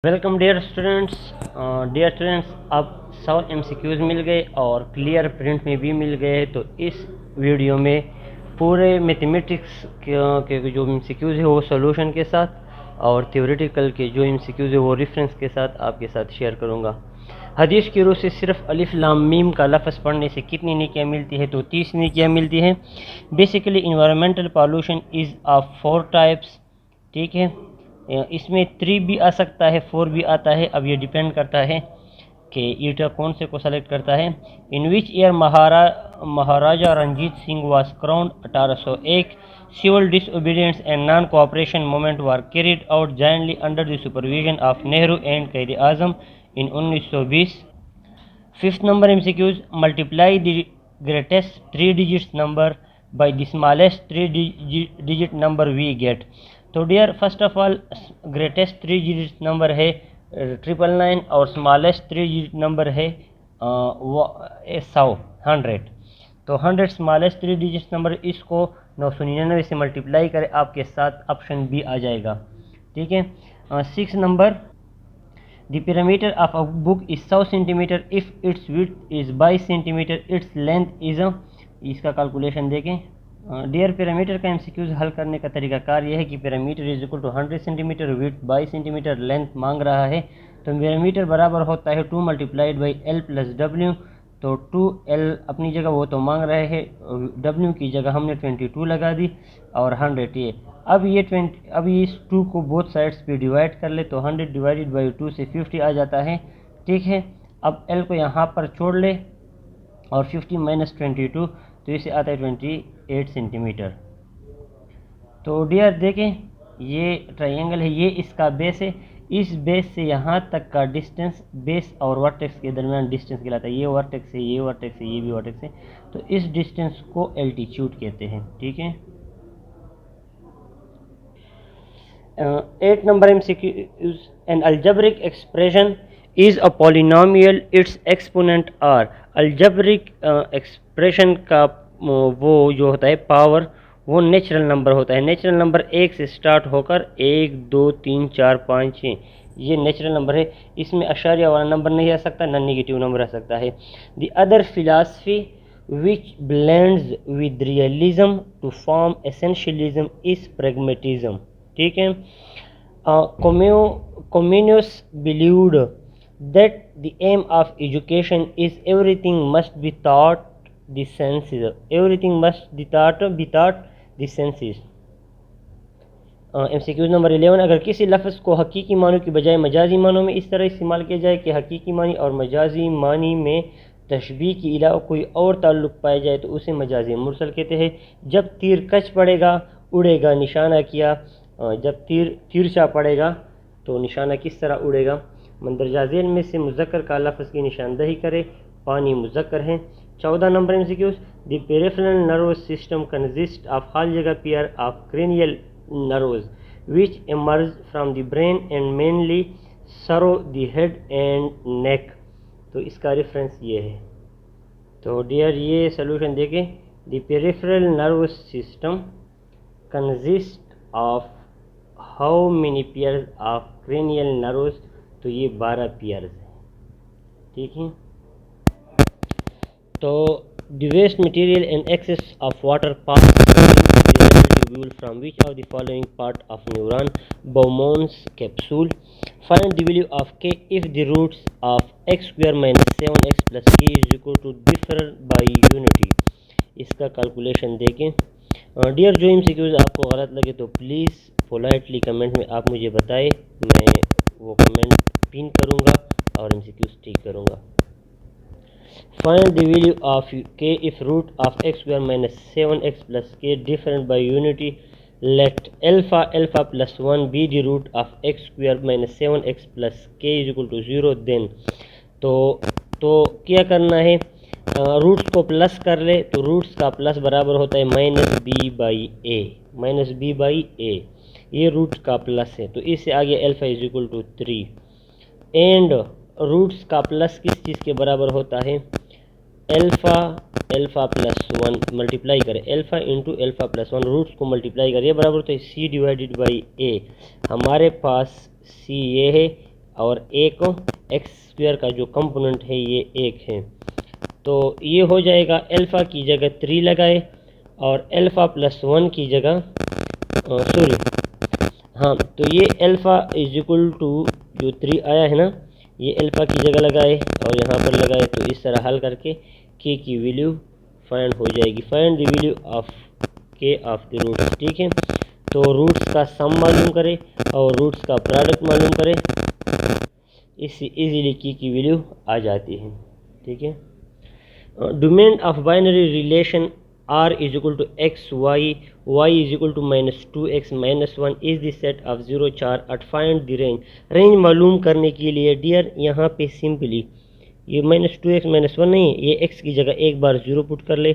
Welcome dear students अब 100 MCQs मिल गए और क्लियर प्रिंट में भी मिल गए। तो इस वीडियो में पूरे मैथमेटिक्स के जो MCQs है वो सॉल्यूशन के साथ और थ्योरेटिकल के जो MCQs है वो रेफरेंस के साथ आपके साथ शेयर करूंगा। हदीस की रूह से सिर्फ अलिफ लाम मीम का लफ्ज़ पढ़ने से कितनी नेकियां मिलती है? तो 30 नेकियां मिलती हैं। Basically environmental pollution is of 4 types. ठीक है, इसमें 3 भी आ सकता है, 4 भी आता है। अब ये डिपेंड करता है कि ईटा कौन से को सेलेक्ट करता है। In which year Maharaja Ranjit Singh was crowned? 1801। Civil disobedience and non cooperation movement were carried out jointly under the supervision of Nehru and Quaid Azam in 1920। Fifth number MCQs, multiply the greatest 3 digit number by the smallest 3 digit number we get। तो dear first of all greatest 3 digit number है 999 और smallest 3 digit number है 100। तो 100 smallest 3 digit number, इसको 999 से multiply करें, आपके साथ ऑप्शन बी आ जाएगा। ठीक है। 6 number, the parameter of a book is 100 centimetre if its width is 22 centimetre, its length is इसका कैलकुलेशन देखें। डियर पैरामीटर का MCQs हल करने का तरीकाकार यह है कि parameter is equal to 100 centimetre, width 22 centimetre, length मांग रहा है। तो पैरामीटर बराबर होता है 2 multiplied by L plus W। तो 2L अपनी जगह वो तो मांग रहे हैं, W की जगह हमने 22 लगा दी और 100 ये। अब इस 2 को बोथ साइड्स पे डिवाइड कर ले तो 100 डिवाइडेड बाई 2 से 50 आ जाता है। ठीक है। अब L को यहाँ पर छोड़ ले और 50 माइनस 22 तो इसे आता है 28 सेंटीमीटर। तो डियर देखें, ये ट्रायंगल है, ये इसका बेस है। इस बेस से यहाँ तक का डिस्टेंस बेस और वर्टेक्स के दरमियान डिस्टेंस कहलाता है। ये वर्टेक्स है, ये वर्टेक्स है, ये भी वर्टेक्स है। तो इस डिस्टेंस को एल्टीट्यूड कहते हैं। ठीक है। 8 number MCQ, an algebraic expression is a polynomial, its exponent are. Algebraic expression का वो जो होता है पावर, वो नेचुरल नंबर होता है। नेचुरल नंबर 1 से स्टार्ट होकर 1 2 3 4 5 6 ये नेचुरल नंबर है। इसमें अशारिया वाला नंबर नहीं आ सकता, ना नेगेटिव नंबर आ सकता है। The other philosophy which blends with realism to form essentialism is pragmatism. ठीक है। Comenius believed that the aim of education is everything must be taught the senses, everything must be taught the senses। MCQ number 11, अगर किसी लफ्ज़ को हकीकी मानों की बजाय मजाजी मानों में इस तरह इस्तेमाल किया जाए कि हकीकी मानी और मजाजी मानी में तशबीह के अलावा कोई और ताल्लुक़ पाया जाए तो उसे मजाजी मुरसल कहते हैं। जब तीर कच पड़ेगा उड़ेगा निशाना किया, जब तिरछा पड़ेगा तो निशाना किस तरह उड़ेगा। मंदरजा झेल में से मुज़क्कर का लफ्ज़ की निशानदही करे, पानी मुज़क्कर है। 14 number MCQs, the peripheral nervous system consist of हर जगह pair of cranial nerves which emerge from the brain and mainly through the head and neck. तो इसका रेफरेंस ये है। तो डियर ये सोल्यूशन देखें, the peripheral nervous system consist of how many pairs of cranial nerves, तो ये 12 pairs हैं। ठीक है। तो the waste material and excess of water pass tubule from which of the following part of neuron Bowman's capsule. Find the value of k if the roots of x square minus 7x plus k is equal to differ by unity. इसका calculation देखें। Dear जो MCQs आपको गलत लगे तो please politely comment में आप मुझे बताएं, मैं वो कमेंट पिन करूँगा और MCQs ठीक करूँगा। Find the value of k if root of x square minus 7x plus k different by unity. Let alpha plus 1 be the root of x square minus 7x plus k is equal to 0 then. तो क्या करना है, roots को plus कर ले तो roots का plus बराबर होता है माइनस बी बाई ए। ये रूट का प्लस है तो इससे आगे alpha is equal to 3 and roots का प्लस किस चीज़ के बराबर होता है, अल्फा प्लस 1 मल्टीप्लाई करें, alpha into alpha plus 1 roots को मल्टीप्लाई करें, ये बराबर होता है c डिवाइडेड बाई ए। हमारे पास c ये है, और एक एक्स स्क्वायर का जो कंपोनेंट है ये 1 है। तो ये हो जाएगा अल्फ़ा की जगह 3 लगाए और अल्फ़ा प्लस 1 की जगह सॉरी हाँ, तो ये अल्फ़ा इज इक्वल टू जो 3 आया है ना, ये अल्फ़ा की जगह लगाए और यहाँ पर लगाए। तो इस तरह हल करके के की वैल्यू फाइंड हो जाएगी। फाइंड द वैल्यू ऑफ के ऑफ द रूट्स। ठीक है, तो रूट्स का सम मालूम करें और रूट्स का प्रोडक्ट मालूम करें, इससे इजीली की वैल्यू आ जाती है। ठीक है, domain of binary relation r is equal to x y is equal to -2x -1 is the set of 0 4 at find the range मालूम करने के लिए डियर यहाँ पे सिंपली ये -2x -1 नहीं, ये x की जगह एक बार 0 पुट कर ले,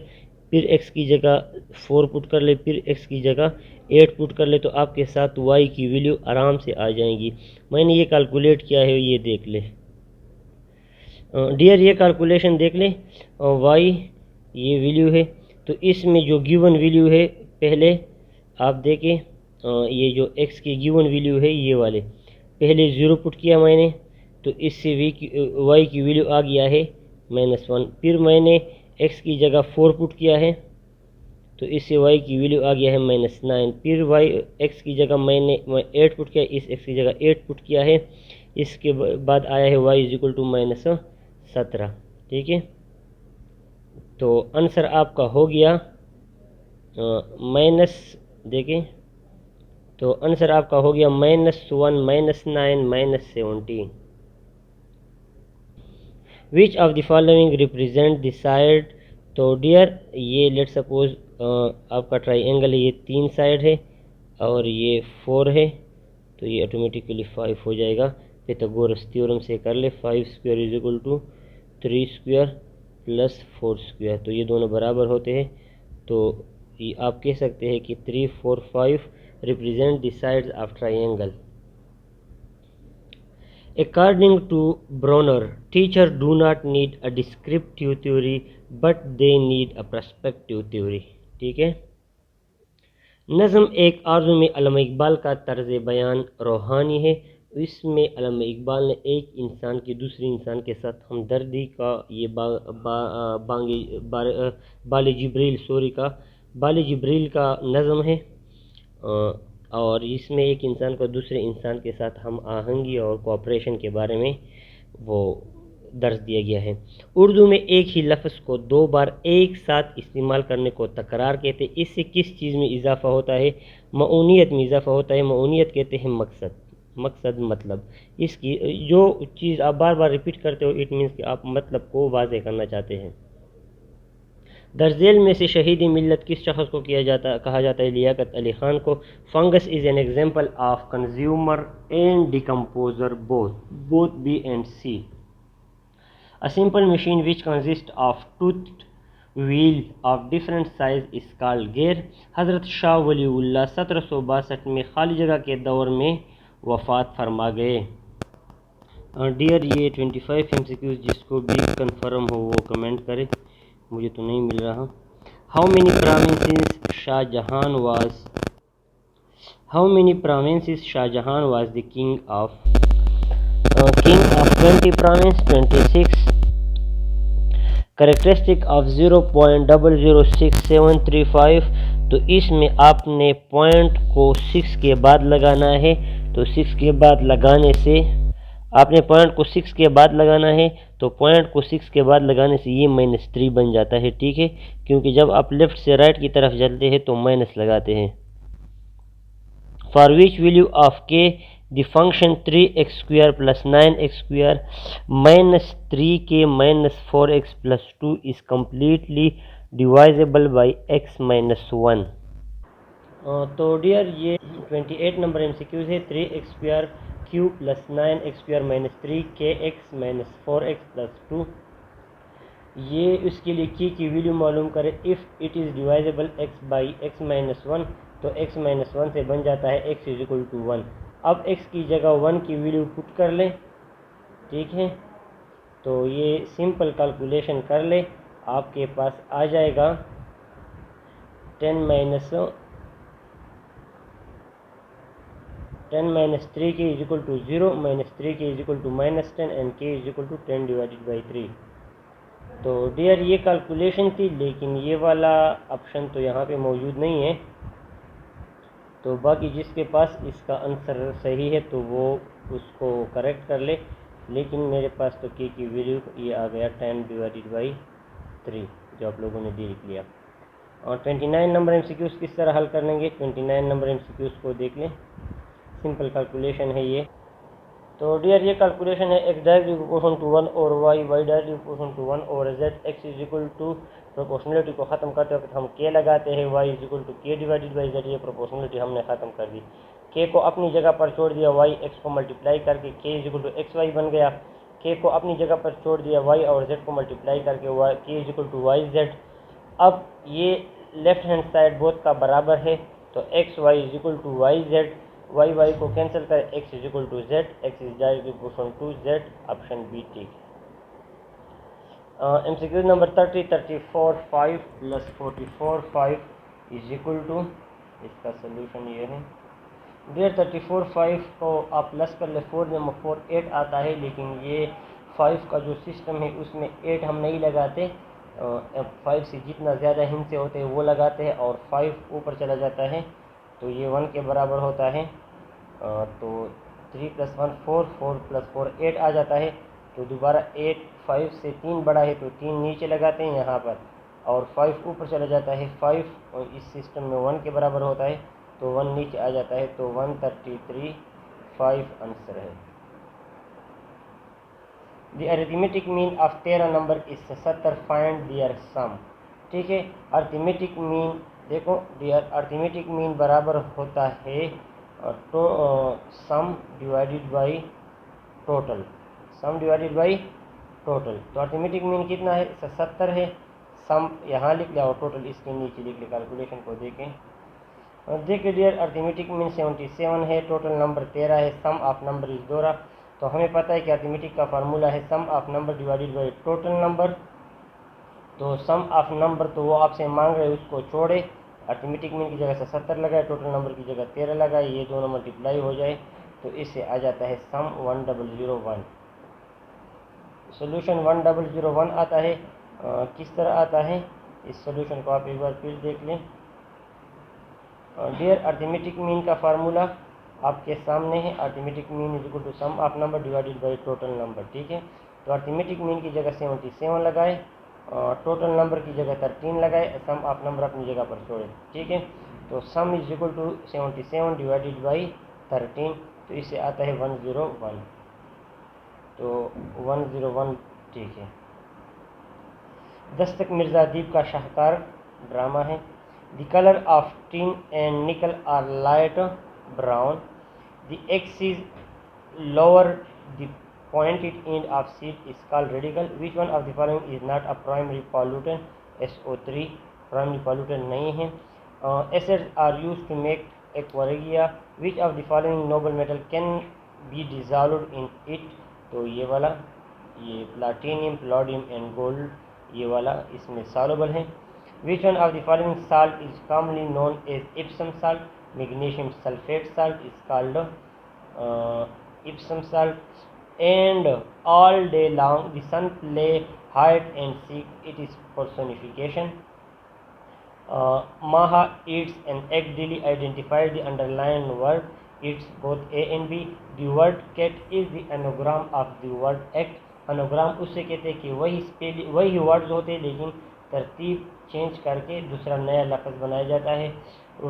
फिर x की जगह 4 पुट कर ले, फिर x की जगह 8 पुट कर ले, तो आपके साथ y की वैल्यू आराम से आ जाएंगी। मैंने ये कैलकुलेट किया है, ये देख ले डियर, ये कैलकुलेशन देख ले। वाई ये वैल्यू है, तो इसमें जो गिवन वैल्यू है पहले आप देखें, ये जो x की गिवन वैल्यू है ये वाले पहले 0 पुट किया मैंने, तो इससे y की वैल्यू आ गया है -1। फिर मैंने x की जगह 4 पुट किया है, तो इससे y की वैल्यू आ गया है -9। फिर x की जगह मैंने 8 पुट किया, इस x की जगह 8 पुट किया है, इसके बाद आया है y इज इक्वल टू -17। ठीक है, तो आंसर आपका हो गया माइनस, देखें तो आंसर आपका हो गया -1 -9 -17। विच of the following represent the side. तो डियर ये लेट सपोज आपका ट्राइंगल है, ये 3 साइड है और ये 4 है, तो ये ऑटोमेटिकली 5 हो जाएगा। पाइथागोरस थ्योरम से कर ले, 5 square is equal to 3 square plus 4 square, तो ये दोनों बराबर होते हैं। तो ये आप कह सकते हैं कि 3 4 5 represent the sides of triangle. According to Bronner, teachers do not need a descriptive theory but they need a perspective theory। ठीक है, नज़म एक आर्ज़ू में अल्लामा इकबाल का तर्ज बयान रूहानी है। इसमें अल्लामा इकबाल ने एक इंसान की दूसरे इंसान के साथ हमदर्दी का ये बाले जिब्रील का नज़म है, और इसमें एक इंसान को दूसरे इंसान के साथ हम आहंगी और कोऑपरेशन के बारे में वो दर्ज दिया गया है। उर्दू में एक ही लफ्ज़ को 2 बार एक साथ इस्तेमाल करने को तकरार कहते हैं। इससे किस चीज़ में इजाफ़ा होता है? मऊनियत में इजाफ़ा होता है। मऊनियत कहते हैं मकसद मतलब इसकी जो चीज़ आप बार बार रिपीट करते हो, इट मीन्स कि आप मतलब को वाज़ेह करना चाहते हैं। दर्जेल में से शहीद मिल्लत किस शख्स को कहा जाता है? लियाकत अली खान को। Fungus is an example of consumer and decomposer both B and C. A simple machine which consists of toothed wheel of different size is called gear। हज़रत शाह वलीउल्लाह 1762 में खाली जगह के दौर में वफ़ात फरमा गए। डियर ये 25 MCQs जिसको भी कन्फर्म हो वो कमेंट करे, मुझे तो नहीं मिल रहा। How many provinces Shah Jahan was the king of 20 province 26। Characteristic of 0.006735। तो इसमें आपने पॉइंट को 6 के बाद लगाना है, तो 6 के बाद लगाने से आपने पॉइंट को 6 के बाद लगाना है, तो पॉइंट को 6 के बाद लगाने से ये -3 बन जाता है। ठीक है, क्योंकि जब आप लेफ्ट से राइट की तरफ चलते हैं तो माइनस लगाते हैं। फॉर विच वैल्यू ऑफ के the function 3x square plus 9x square -3k -4x plus 2 is completely divisible by x -1। तो डियर ये 28 नंबर MCQs है। 3x square Q plus 9x square -3kx -4x plus 2, ये इसके लिए की value मालूम करें। If it is divisible x by x -1, तो x -1 से बन जाता है x इज इक्वल टू 1। अब x की जगह 1 की वैल्यू पुट कर लें। ठीक है, तो ये सिंपल कैलकुलेशन कर ले, आपके पास आ जाएगा 10 - 10 minus 3k is equal to 0, minus 3k is equal to minus 10 and k is equal to 10 divided by 3। तो डियर ये कैलकुलेशन थी, लेकिन ये वाला ऑप्शन तो यहाँ पे मौजूद नहीं है। तो बाकी जिसके पास इसका आंसर सही है तो वो उसको करेक्ट कर ले, लेकिन मेरे पास तो के की वैल्यू ये आ गया 10 डिवाइडेड बाई 3 जो आप लोगों ने देख लिया। और 29 नंबर एमसीक्यूज़ किस तरह हल कर लेंगे, 29 नंबर एमसीक्यूज़ को देख लें। सिंपल कैलकुलेशन है ये। तो डियर ये कैलकुलेशन है x डायरेक्टली प्रोपोर्शन टू 1 और y डायरेक्टली प्रोपोर्शन टू 1 और z x is equal to proportionality को ख़त्म करते वक्त हम k लगाते हैं, y is equal to k divided by z। ये प्रोपोर्शनलिटी हमने ख़त्म कर दी, k को अपनी जगह पर छोड़ दिया, y x को मल्टीप्लाई करके k is equal to x y बन गया। k को अपनी जगह पर छोड़ दिया, y और z को मल्टीप्लाई करके k is equal to y z. अब ये लेफ्ट हैंड साइड बोथ का बराबर है, तो x y is equal to y z, y y को कैंसिल करें, x is equal to z, x is directly proportional to z, option B ठीक। MCQ number 30, 34 5 plus 44 5 is equal to, इसका solution ये है डियर 34 5 को आप plus कर ले, 4 जमा 4 8 आता है, लेकिन ये 5 का जो सिस्टम है उसमें 8 हम नहीं लगाते, 5 से जितना ज़्यादा हिस्से होते हैं वो लगाते हैं और 5 ऊपर चला जाता है तो ये 1 के बराबर होता है। तो 3 + 1 4, 4 + 4 8 आ जाता है। तो दोबारा 8 5 से 3 बड़ा है तो 3 नीचे लगाते हैं यहाँ पर और 5 ऊपर चला जाता है, 5 और इस सिस्टम में 1 के बराबर होता है तो 1 नीचे आ जाता है, तो 133 5 आंसर है। The arithmetic mean of 13 number is 70, find their sum. ठीक है, अरिथमेटिक मीन देखो डियर, अरिथमेटिक मीन बराबर होता है तो sum divided by total, sum divided by total. तो अरिथमेटिक मीन कितना है, 70 है, सम यहाँ लिख लिया और टोटल इसके नीचे लिख लिया। कैलकुलेशन को देखें, देखिए डियर अरिथमेटिक मीन 77 है, टोटल नंबर 13 है, सम ऑफ नंबर इज 12। तो हमें पता है कि अरिथमेटिक का फार्मूला है sum of number divided by total number. तो सम ऑफ नंबर तो वो आपसे मांग रहे हैं उसको छोड़े, अरिथमेटिक मीन की जगह से 70 लगाए, टोटल नंबर की जगह 13 लगाए, ये दोनों मल्टीप्लाई हो जाए तो इससे आ जाता है सम 1001। सोल्यूशन 1001 आता है। किस तरह आता है, इस सोल्यूशन को आप एक बार फिर देख लें। डियर अरिथमेटिक मीन का फार्मूला आपके सामने है, arithmetic mean is equal to sum of number divided by total number. ठीक है, तो अरिथमेटिक मीन की जगह 77 लगाए, टोटल नंबर की जगह 13 लगाए, सम ऑफ नंबर अपनी जगह पर छोड़े। ठीक है, तो sum is equal to 77 divided by 13, तो इससे आता है 101, तो 101 ठीक है। दस्तक मिर्ज़ा अदीब का शाहकार ड्रामा है। The colour of tin and nickel are light brown, the axis lower the pointed end of sheet is called radical. Which one of the following is not a primary pollutant? SO3 primary pollutant नहीं है। Acids are used to make aquaregia. Which of the following noble metal can be dissolved in it? तो ये वाला, ये platinum, palladium and gold, ये वाला इसमें soluble है। Which one of the following salt is commonly known as Epsom salt? Magnesium sulfate salt is called Epsom salt। And all day long the sun play hide and seek, it is personification। Maha eats an egg daily, identify the underlined word, it's both A and B। The word cat is the anagram of the word act। anagram उससे कहते हैं कि वही words होते हैं लेकिन तरतीब change करके दूसरा नया लफ्ज़ बनाया जाता है।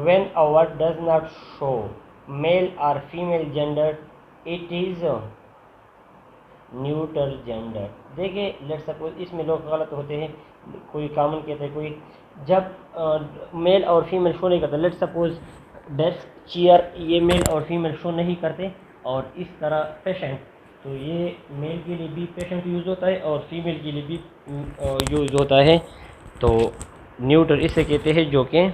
When a word does not show male or female gender, it is neutral gender. देखिए लेट सपोज इसमें लोग गलत होते हैं, कोई कॉमन कहते हैं, कोई जब मेल और फीमेल शो नहीं करता, लेट सपोज डेस्क चेयर, ये मेल और फीमेल शो नहीं करते, और इस तरह पेशेंट, तो ये मेल के लिए भी पेशेंट यूज़ होता है और फीमेल के लिए भी यूज़ होता है। तो न्यूट्रल इसे कहते हैं जो कि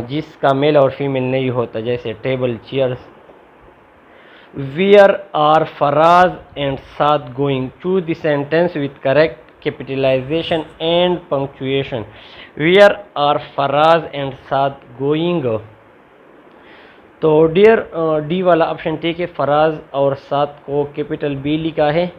जिसका मेल और फीमेल नहीं होता, जैसे table chairs. Where are Faraz and Saad going? Choose the sentence with correct capitalization and punctuation। Where are Faraz and Saad going? तो डियर डी वाला ऑप्शन ठीक है, फराज और सात को कैपिटल बी लिखा है,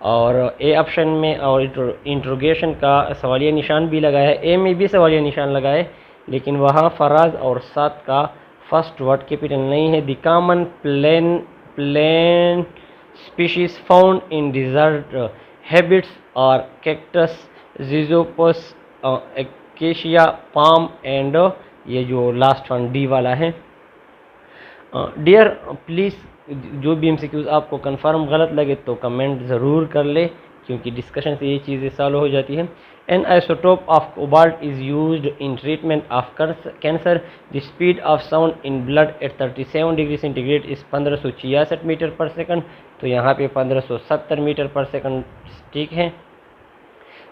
और ए ऑप्शन में और इंट्रोगेशन का सवालिया निशान भी लगा है, ए में भी सवालिया निशान लगा है, लेकिन वहाँ फराज और सात का फर्स्ट वर्ड कैपिटल नहीं है। The common plant species found in desert habits और cactus, zizyphus, acacia, palm and ये जो लास्ट वन डी वाला है। डियर प्लीज़ जो भी एमसीक्यूज आपको कंफर्म गलत लगे तो कमेंट ज़रूर कर ले, क्योंकि डिस्कशन से ये चीज़ें सॉल्व हो जाती हैं। An isotope of cobalt is used in treatment of cancer. The speed of sound in blood at 37 degree centigrade is 1566 metre per second, तो यहाँ पे 1570 मीटर पर सेकंड ठीक है।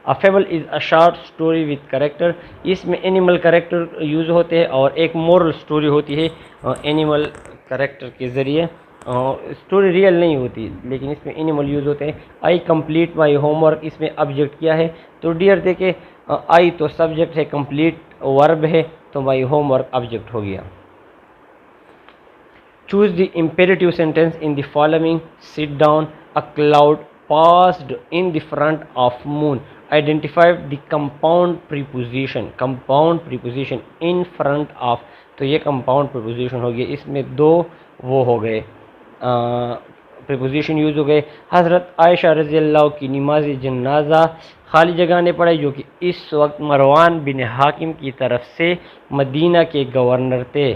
A fable is a short story with character, इसमें animal character use होते हैं और एक मोरल स्टोरी होती है एनिमल करेक्टर के ज़रिए। स्टोरी रियल नहीं होती, लेकिन इसमें एनिमल यूज़ होते हैं। आई कंप्लीट माई होमवर्क, इसमें ऑब्जेक्ट किया है, तो डियर देखे आई तो सब्जेक्ट है, कंप्लीट वर्ब है, तो माई होमवर्क ऑब्जेक्ट हो गया। Choose the imperative sentence in the following, sit down, a cloud passed in the front of moon, identify the compound preposition in front of, तो ये compound preposition हो गया, इसमें दो वो हो गए preposition यूज हो गए। हज़रत आयशा रज़ी अल्लाह की नमाज जनाजा खाली जगह ने पढ़ाई, जो कि इस वक्त मरवान बिन हाकिम की तरफ से मदीना के गवर्नर थे।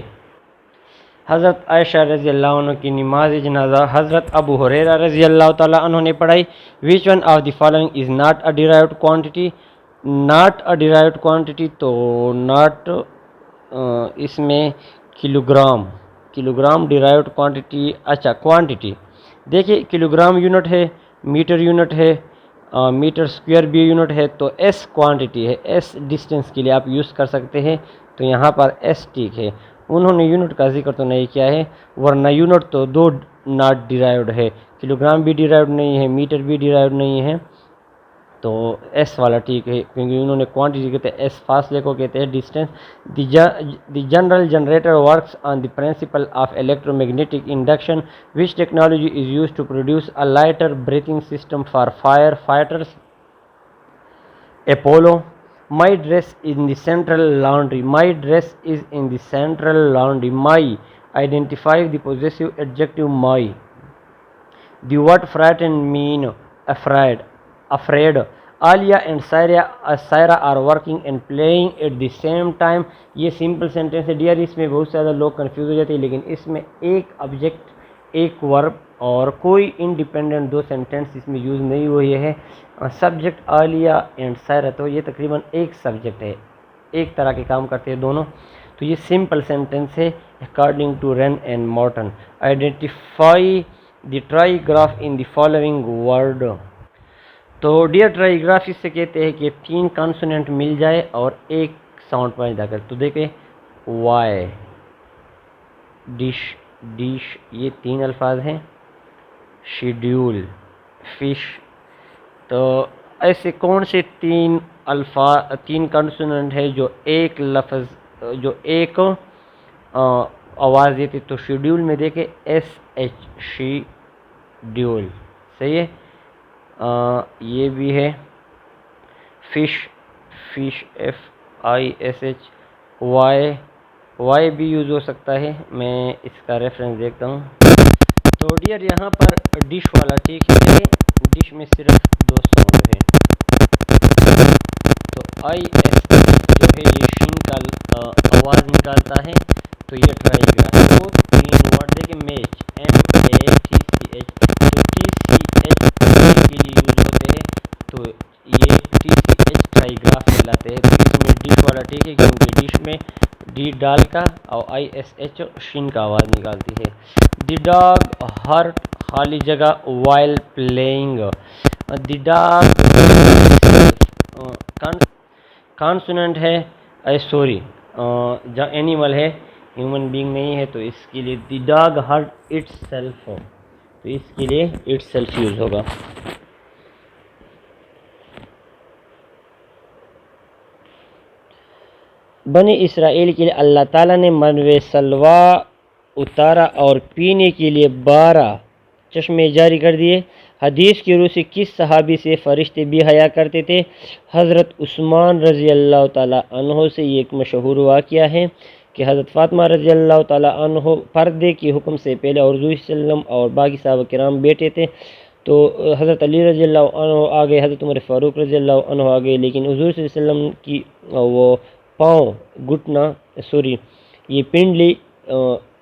हज़रत आयशा रज़ी अल्लाह अन्हा की नमाज जनाजा हज़रत अबू हुरैरा रज़ी अल्लाह ताला अन्हु ने पढ़ाई। Which one of the following is not a derived quantity, not a derived quantity, तो नॉट इसमें किलोग्राम डिराइव्ड क्वांटिटी, अच्छा क्वांटिटी देखिए, किलोग्राम यूनिट है, मीटर यूनिट है, मीटर स्क्वायर भी यूनिट है, तो एस क्वांटिटी है, एस डिस्टेंस के लिए आप यूज़ कर सकते हैं, तो यहाँ पर एस ठीक है। उन्होंने यूनिट का जिक्र तो नहीं किया है, वरना यूनिट तो दो नॉट डिराइव्ड है, किलोग्राम भी डिराइव्ड नहीं है, मीटर भी डिराइव्ड नहीं है, तो एस वाला ठीक है, क्योंकि उन्होंने क्वांटिटी कहते हैं, एस फासले को कहते हैं distance. The general generator works on the principle of electromagnetic induction, which technology is use to produce a lighter breathing system for fire fighters, Apollo. My dress in the central laundry. My dress is in the central laundry. My, identify the possessive adjective my. The word frighten mean afraid. Alia and Saira are working and playing at the same time. ये simple sentence है dear, इसमें बहुत ज़्यादा लोग confuse हो जाते हैं, लेकिन इसमें एक ऑब्जेक्ट, एक वर्ब और कोई इंडिपेंडेंट दो सेंटेंस इसमें यूज़ नहीं हुए है। सब्जेक्ट आलिया एंड सायरा, तो ये तकरीबन एक सब्जेक्ट है, एक तरह के काम करते हैं दोनों, तो ये सिंपल सेंटेंस है। According to Wren and Martin, identify the trigraph in the following word, तो डियर ट्राईग्राफ इससे कहते हैं कि तीन कॉन्सोनेंट मिल जाए और एक साउंड पैदा कर, तो देखें वाई, डिश ये तीन अल्फाज हैं, शेड्यूल, फिश, तो ऐसे कौन से तीन कॉन्सोनेंट है जो एक लफ्ज़, जो एक आवाज़ देते, तो शेड्यूल में देखे SH, शेड्यूल सही है। ये भी है फिश, FISH, वाई भी यूज़ हो सकता है, मैं इसका रेफरेंस देखता हूँ। तो डियर यहाँ पर डिश वाला ठीक है, डिश में सिर्फ दो साउंड है, तो IS जो है ये शीन का आवाज़ निकालता है, तो ये ट्राईग्राफ, तो तीन वर्ड देखिए मैच, MATCH, तो TCH के लिए यूज होते हैं, तो ये TCH ट्राईग्राफ कहलाते हैं। तो इसमें डिश वाला ठीक है, क्योंकि डिश में डी डाल का और ISH शीन का आवाज़ निकालती है। द डॉग हर्ट, खाली जगह, while playing, the dog consonant है, सॉरी जो एनिमल है, ह्यूमन बीइंग नहीं है, तो इसके लिए the dog hurt its self, तो इसके लिए इट्स सेल्फ यूज़ होगा। बनी इसराइल के लिए अल्लाह ताला ने मनवे सलवा उतारा और पीने के लिए 12 चश्मे जारी कर दिए। हदीस की रूह से किस सहाबी से फ़रिश्ते भी हया करते थे? हज़रत उस्मान रज़ी अल्लाह ताला अन्हो से। ये एक मशहूर वाक़या है कि हज़रत फ़ातिमा रज़ी अल्लाह ताला अन्हो पर्दे के हुक्म से पहले हुज़ूर सल्लल्लाहु अलैहि वसल्लम और बाकी सहाबा किराम बैठे थे, तो हज़रत अली रज़ी अल्लाह अन्हो आ गए, हज़रत उमर फ़ारूक रज़ी अल्लाह अन्हो आ गए, लेकिन हुज़ूर सल्लल्लाहु अलैहि वसल्लम की वो पाँव घुटना सॉरी ये पिंडली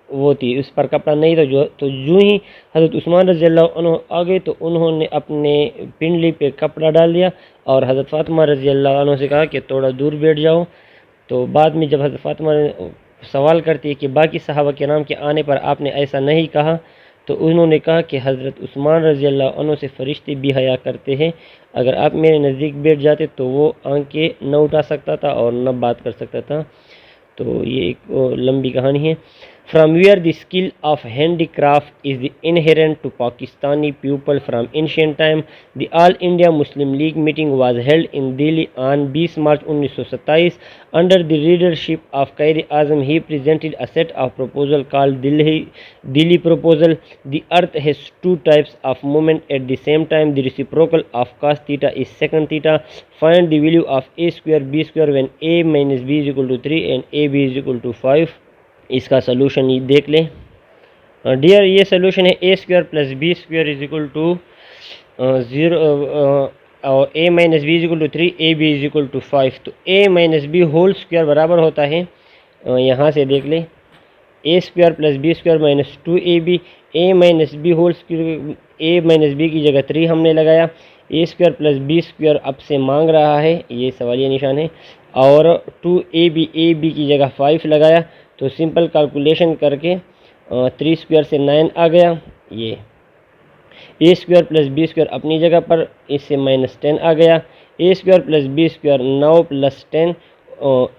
वो थी, उस पर कपड़ा नहीं था, जो तो यूँ ही हज़रत उस्मान रज़ी अल्लाह अन्हु आ गए तो उन्होंने अपने पिंडली पे कपड़ा डाल दिया और हज़रत फ़ातिमा रज़ी अल्लाह अन्हा से कहा कि थोड़ा दूर बैठ जाओ। तो बाद में जब हज़रत फ़ातिमा सवाल करती है कि बाकी सहाबा के नाम के आने पर आपने ऐसा नहीं कहा, तो उन्होंने कहा कि हज़रत उस्मान रज़ी अल्लाह अन्हु से फ़रिश्ते भी हया करते हैं, अगर आप मेरे नज़दीक बैठ जाते तो वो आंखें न उठा सकता था और न बात कर सकता था। तो ये एक लंबी कहानी है। From where the skill of handicraft is inherent to Pakistani people from ancient time, the All India Muslim League meeting was held in Delhi on 20 March 1927 under the leadership of Qaid Azam. He presented a set of proposals called Delhi Proposal. The Earth has two types of movement at the same time. The reciprocal of cos theta is secant theta. Find the value of a square b square when a minus b is equal to 3 and ab is equal to 5. इसका solution ये देख लें dear. ये solution है a square plus b square is equal to 0 और a minus b is equal to 3, a b is equal to 5। तो a minus b whole square बराबर होता है, यहाँ से देख लें, a square plus b square minus 2ab। A minus b whole square, a minus b की जगह 3 हमने लगाया। A square plus b square अब से मांग रहा है, ये सवालिया निशान है, और 2ab ए बी की जगह 5 लगाया। तो सिंपल कैलकुलेशन करके 3 स्क्वायर से 9 आ गया। ये a square plus b square अपनी जगह पर, इससे माइनस 10 आ गया। A square plus b square 9 plus 10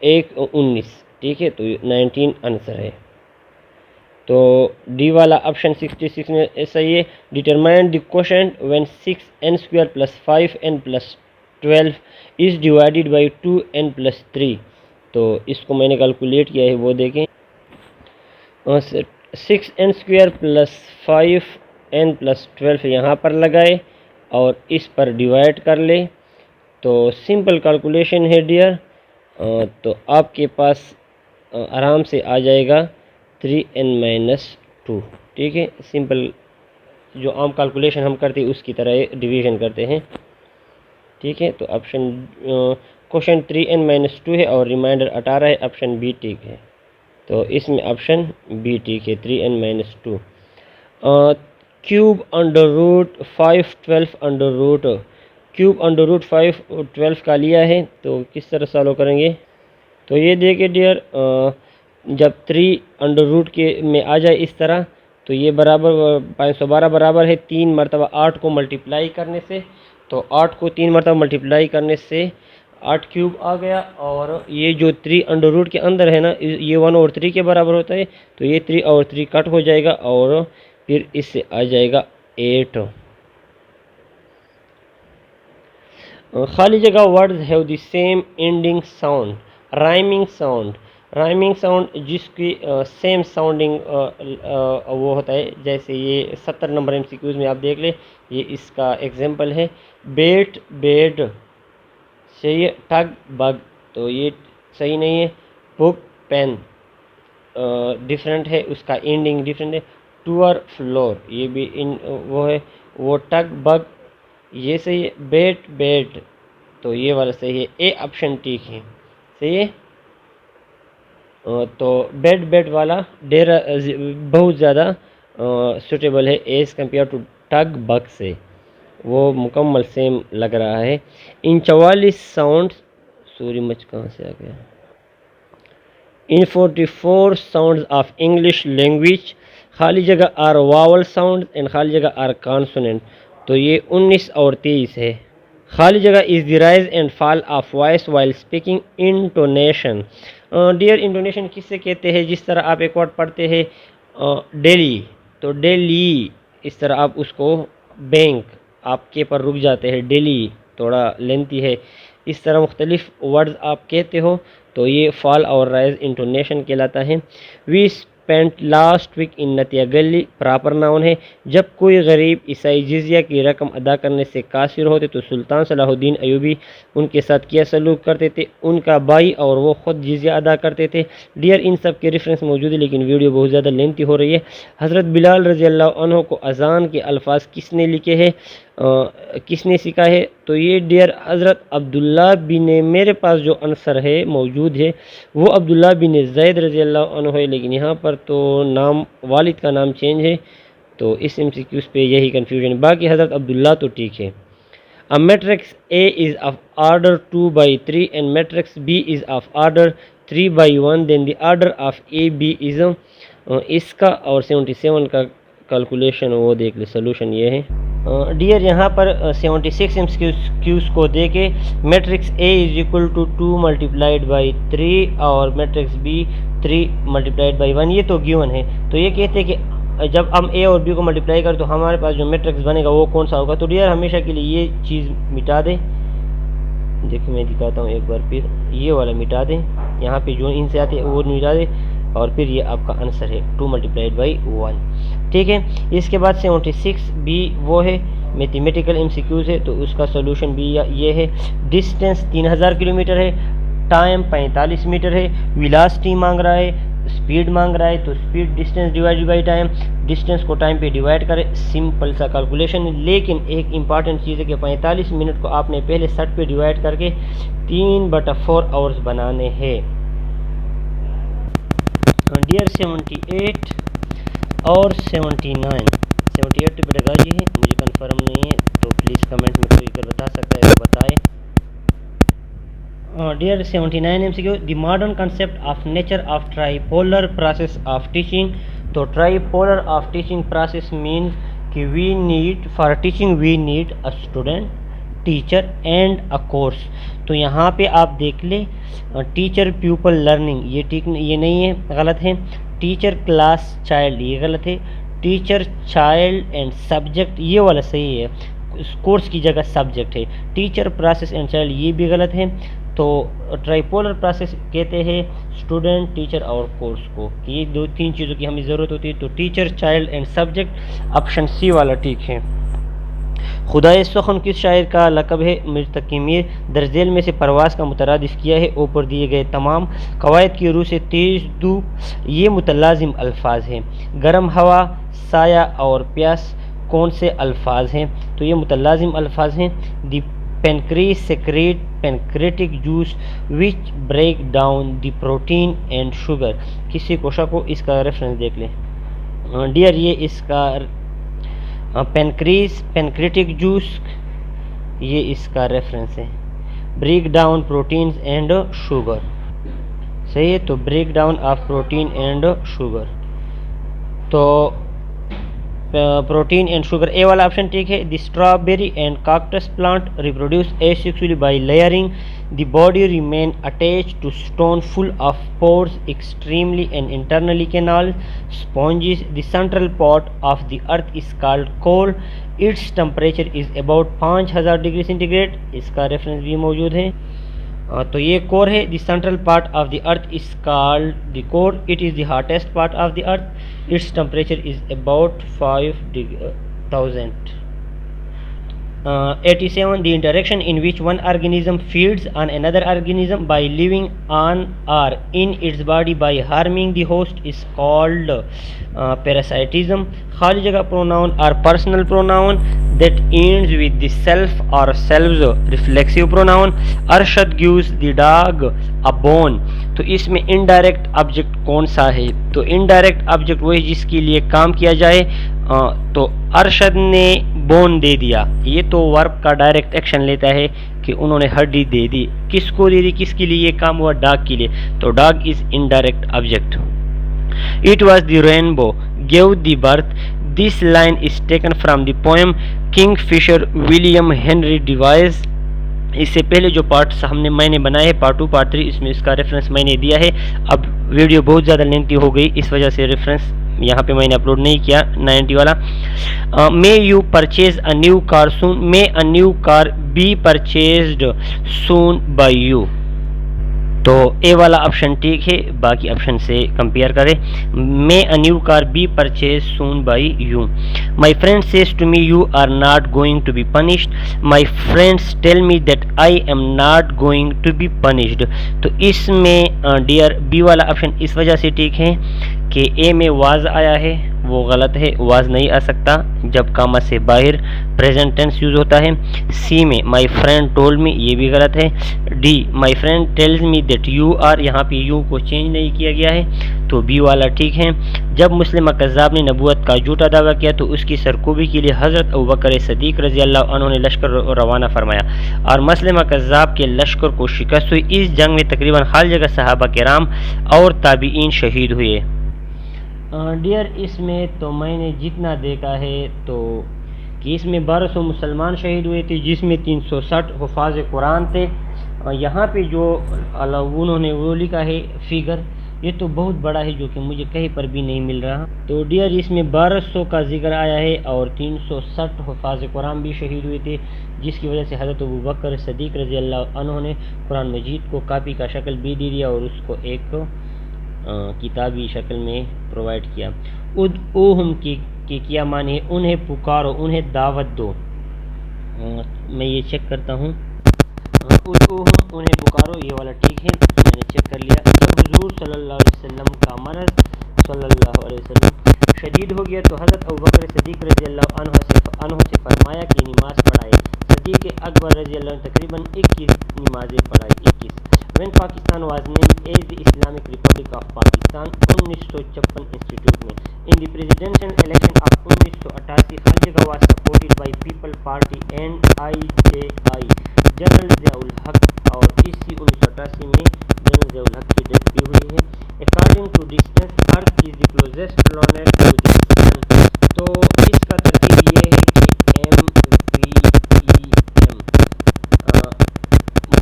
1 19, ठीक है, तो 19 आंसर है। तो डी वाला ऑप्शन 66 में सही है। Determine the quotient when 6n square plus 5n plus 12 is divided by 2n plus 3। तो इसको मैंने कैलकुलेट किया है, वो देखें। 6n square plus 5n plus 12 यहाँ पर लगाए और इस पर डिवाइड कर ले, तो सिंपल कैलकुलेशन है डियर। तो आपके पास आराम से आ जाएगा 3n-2, ठीक है। सिंपल जो आम कैलकुलेशन हम करते हैं उसकी तरह डिवीजन करते हैं, ठीक है। तो ऑप्शन क्वेश्चन 3n-2 है और रिमाइंडर 18 है, ऑप्शन बी ठीक है। तो इसमें ऑप्शन बी ठीक है, 3n-2। Cube under root 5 12 under root, cube under root 5 12 का लिया है, तो किस तरह सॉल्व करेंगे? तो ये देखिए डियर, जब 3 अंडर रूट के में आ जाए इस तरह, तो ये बराबर 512 बराबर है 3 मरतबा 8 को मल्टीप्लाई करने से। तो 8 को 3 मरतबा मल्टीप्लाई करने से 8 क्यूब आ गया, और ये जो 3 अंडर रूट के अंदर है ना, ये 1 और 3 के बराबर होता है, तो ये 3 और 3 कट हो जाएगा और फिर इससे आ जाएगा 8। खाली जगह words have the same ending sound, rhyming sound, rhyming sound जिसकी सेम साउंडिंग वो होता है। जैसे ये 70 नंबर MCQs में आप देख ले, ये इसका एग्जांपल है। बेट बेड सही है, टग बग, तो ये सही नहीं है। बुक पेन डिफरेंट है, उसका एंडिंग डिफरेंट है। टूअर फ्लोर, ये भी इन वो है, वो टग बग ये सही है। बेट बेड, तो ये वाला सही है, ए ऑप्शन ठीक है, सही है। तो बेड बेड वाला डेरा बहुत ज़्यादा सूटेबल है as compare to tug bug से, वो मुकम्मल सेम लग रहा है। इन 44 साउंड, सूरी मच कहाँ से आ गया, इन 44 साउंड ऑफ इंग्लिश लैंग्वेज खाली जगह आर वावल साउंड एंड खाली जगह आर कॉन्सोनेंट, तो ये 19 और 23 है। खाली जगह is the rise and fall of voice while speaking. Intonation, dear intonation किससे कहते हैं? जिस तरह आप एक वर्ड पढ़ते हैं डेली, तो डेली इस तरह आप उसको बैंक आपके पर रुक जाते हैं, डेली थोड़ा लेंथी है, इस तरह मुख्तलिफ वर्ड्स आप कहते हो, तो ये फॉल और राइज इंटोनेशन कहलाता है। We spent last week in Natia Gully proper noun है। जब कोई गरीब ईसाई जिजिया की रकम अदा करने से कासिर होते तो सुल्तान सलाहुद्दीन अयूबी उनके साथ क्या सलूक करते थे, उनका भाई और वो ख़ुद जिजिया अदा करते थे। डियर इन सब के रेफरेंस मौजूद है, लेकिन वीडियो बहुत ज़्यादा लेंथी हो रही है। हज़रत बिलाल रज़ी अल्लाह अन्हु को अज़ान के अल्फाज किसने लिखे हैं, किसने सीखा है? तो ये डियर हज़रत अब्दुल्ला बिन, मेरे पास जो आंसर है मौजूद है वो अब्दुल्ला बिन ज़ैद रज़ी अल्लाह अन्हु है, लेकिन यहाँ पर तो नाम वालिद का नाम चेंज है, तो इस MCQs पे यही कन्फ्यूजन है। बाकी हज़रत अब्दुल्ला तो ठीक है। A matrix A is of order 2/3 and matrix B is of order 3/1, then the order of A B is इसका और 77 का कैलकुलेशन वो देख ले। सोल्यूशन ये है डियर, यहाँ पर 76 MCQs को दे के matrix A is equal to 2 multiplied by 3 और मैट्रिक्स B 3 मल्टीप्लाइड बाई 1, ये तो गिवन है। तो ये कहते हैं कि जब हम A और B को मल्टीप्लाई करें तो हमारे पास जो मैट्रिक्स बनेगा वो कौन सा होगा। तो डियर हमेशा के लिए ये चीज़ मिटा दें। देखिए मैं दिखाता हूँ एक बार फिर, ये वाला मिटा दें, यहाँ पे जो इनसे आते हैं वो मिटा दें, और फिर ये आपका आंसर है 2 मल्टीप्लाइड बाई 1। ठीक है, इसके बाद 76 B वो है मैथमेटिकल MCQs है, तो उसका सोल्यूशन भी ये है। डिस्टेंस 3000 किलोमीटर है, टाइम 45 मीटर है, वेलोसिटी मांग रहा है, स्पीड मांग रहा है, तो speed distance divided by time, distance को टाइम पे डिवाइड करें, सिंपल सा कैलकुलेशन है। लेकिन एक इंपॉर्टेंट चीज़ है कि 45 मिनट को आपने पहले 60 पे डिवाइड करके 3/4 आवर्स बनाने हैं। डियर 78 और 78 पे लगा जी है, मुझे कंफर्म नहीं है, तो प्लीज़ कमेंट में कोई अगर बता सकता है तो बताएं। Dear 79 MCQ, the modern concept of nature of tripolar process of teaching. तो tripolar of teaching process mean कि we need for teaching we need a student, teacher and a course. तो यहाँ पे आप देख ले टीचर प्यूपल लर्निंग, ये ठीक, ये नहीं है, गलत है। टीचर क्लास चाइल्ड, ये गलत है। टीचर चाइल्ड एंड सब्जेक्ट, ये वाला सही है, कोर्स की जगह सब्जेक्ट है। टीचर प्रोसेस एंड चाइल्ड, ये भी गलत है। तो ट्राइपोलर प्रोसेस कहते हैं स्टूडेंट, टीचर और कोर्स को, कि ये 2-3 चीज़ों की हमें ज़रूरत होती है। तो teacher, child and subject, option C वाला ठीक है। खुदाए सुखन किस शायर का लक़ब है? मिर्ज़ तकी मीर। दर्जेल में से परवाज़ का मुतरादिफ किया है, ऊपर दिए गए तमाम। कवायद की रूह से तेज़ धूप, ये मुतलाजिम अल्फाज हैं। गर्म हवा, साया और प्यास कौन से अल्फाज हैं? तो ये मुतलाजिम अल्फाज हैं। The pancreas secrete pancreatic juice which break down the protein and sugar. किसी कोशा को इसका रेफरेंस देख लें डियर, ये इसका पेनक्रीज पेनक्रेटिक जूस, ये इसका रेफरेंस है। Break down proteins and sugar, सही है। तो break down of protein and sugar, तो प्रोटीन एंड शुगर, ए वाला ऑप्शन ठीक है। The strawberry and cactus plant reproduce asexually by layering. The body remain attached to stone full of pores, extremely and internally canal sponges. The central part of the earth is called core. Its temperature is about 5000 degree centigrade, इसका reference भी मौजूद है। तो ये core है। The central part of the earth is called the core. It is the hottest part of the earth. Its temperature is about 5000। 87 the interaction in which one organism feeds on another organism by living on or in its body by harming the host is called parasitism. खाली जगह pronoun or personal pronoun that ends with the self or selves, reflexive pronoun. Arshad gives the dog a bone. तो इसमें indirect object कौन सा है? तो indirect object वही जिसके लिए काम किया जाए। तो अरशद ने बोन दे दिया, ये तो वर्ब का डायरेक्ट एक्शन लेता है कि उन्होंने हड्डी दे दी। किसको दे दी? किसके लिए ये काम हुआ? डॉग के लिए। तो dog is indirect object. It was the rainbow give the birth. This line is taken from the poem kingfisher William Henry Davies. इससे पहले जो पार्ट्स मैंने बनाए हैं पार्ट 2 पार्ट 3, इसमें इसका रेफरेंस मैंने दिया है। अब वीडियो बहुत ज़्यादा लेंथी हो गई, इस वजह से रेफरेंस यहाँ पे मैंने अपलोड नहीं किया 90 वाला। May you purchase a new car soon. May a new car be purchased soon by you. तो ए वाला ऑप्शन ठीक है, बाकी ऑप्शन से कंपेयर करें। May a new car be purchase soon by you. My friend says to me you are not going to be punished. My friends tell me that I am not going to be punished. तो इसमें dear B वाला option इस वजह से ठीक है कि ए में वाज आया है, वो गलत है, वाज नहीं आ सकता जब कामा से बाहर प्रेजेंट टेंस यूज होता है। सी में माई फ्रेंड टोल्ड मी, ये भी गलत है। D my friend tells me that you are, यहाँ पे यू को चेंज नहीं किया गया है, तो बी वाला ठीक है। जब मुस्लिमा कज़्ज़ाब ने नबूवत का झूठा दावा किया तो उसकी सरकूबी के लिए हज़रत अबू बकर सदीक रज़ी अल्लाह अन्हु ने लश्कर रवाना फरमाया और मुस्लिमा कज़्ज़ाब के लश्कर को शिकस्त हुई। इस जंग में तकरीबन हर जगह सहाबा किराम और ताबीईन शहीद हुए। डियर इसमें तो मैंने जितना देखा है तो कि इसमें 1200 मुसलमान शहीद हुए थे, जिसमें 360 हुफ़ाज़ कुरान थे। यहाँ पे जो उन्होंने वो लिखा है फिगर, ये तो बहुत बड़ा है जो कि मुझे कहीं पर भी नहीं मिल रहा। तो डियर इसमें 1200 का जिक्र आया है और 360 हुफ़ाज़ कुरान भी शहीद हुए थे, जिसकी वजह से हज़रत अबू बकर सदीक रज़ी अल्लाह अन्हु ने कुरान मजीद को कापी का शक्ल भी दे दिया और उसको एक किताबी शक्ल में प्रोवाइड किया। उदऊहुम की क्या माने, उन्हें पुकारो, उन्हें दावत दो। मैं ये चेक करता हूँ, उदऊहुम उन्हें पुकारो, ये वाला ठीक है, मैंने चेक कर लिया। जब हुजूर सल्लल्लाहु अलैहि वसल्लम का मर्ज़ सल्लल्लाहु अलैहि वसल्लम शदीद हो गया तो हज़रत अबू बकर सिद्दीक़ रज़ी अल्लाह अन्हु से फरमाया कि नमाज पढ़ाए। सिद्दीक़ अकबर रज़ी अल्लाह ने तकरीबन 21 नमाजें पढ़ाई। 21 When Pakistan was named as the Islamic Republic of Pakistan 1956 institute में in the presidential election of 1988 हर जगह was supported by People Party and IJI general Ziaul हक और इसी 1988 में जनरल ज़ियाउल हक की डेथ भी हुई है। According to distance Earth is the closest planet to the Sun। तो इसका तरतीब ये है कि MVEM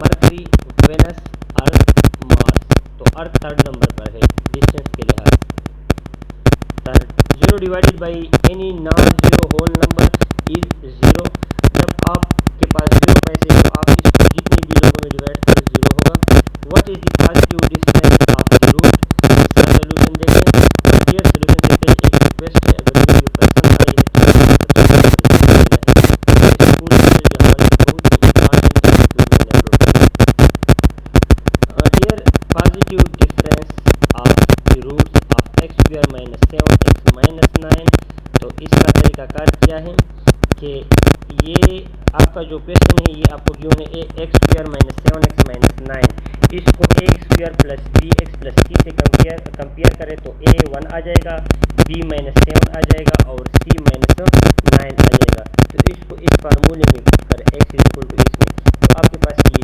Mercury, Venus, Earth, Mars. तो अर्थ थर्ड नंबर पर है डिस्टेंस के लिहाज। Third 0 divided by any non zero whole number is 0। जब आपके पास 0 पैसे हो आप इसको जितने भी लोगों में डिवाइड करें 0 होगा। What is the positive distance of the root. इसका सोल्यूशन देखें, डियर सोल्यूशन से पहले एक रिक्वेस्ट है, अगर वीडियो पसंद आई है तो सब्सक्राइब करें। स्कूल से जो हमारे बहुत इंपॉर्टेंट है जो मैंने अपलोड किया। Dear positive difference of the roots of x square minus 7x minus 9। तो इसका तरीकाकार क्या है कि ये आपका जो क्वेश्चन है ये आपको क्यों है x square minus 7x minus 9, इसको a square plus b x plus c से कंपेयर करें तो ए 1 आ जाएगा, बी माइनस 7 आ जाएगा और सी माइनस 9 आ जाएगा। तो इसको इस फार्मूले में पुट कर एक्स इज इक्वल टू इसमें, तो आपके पास ये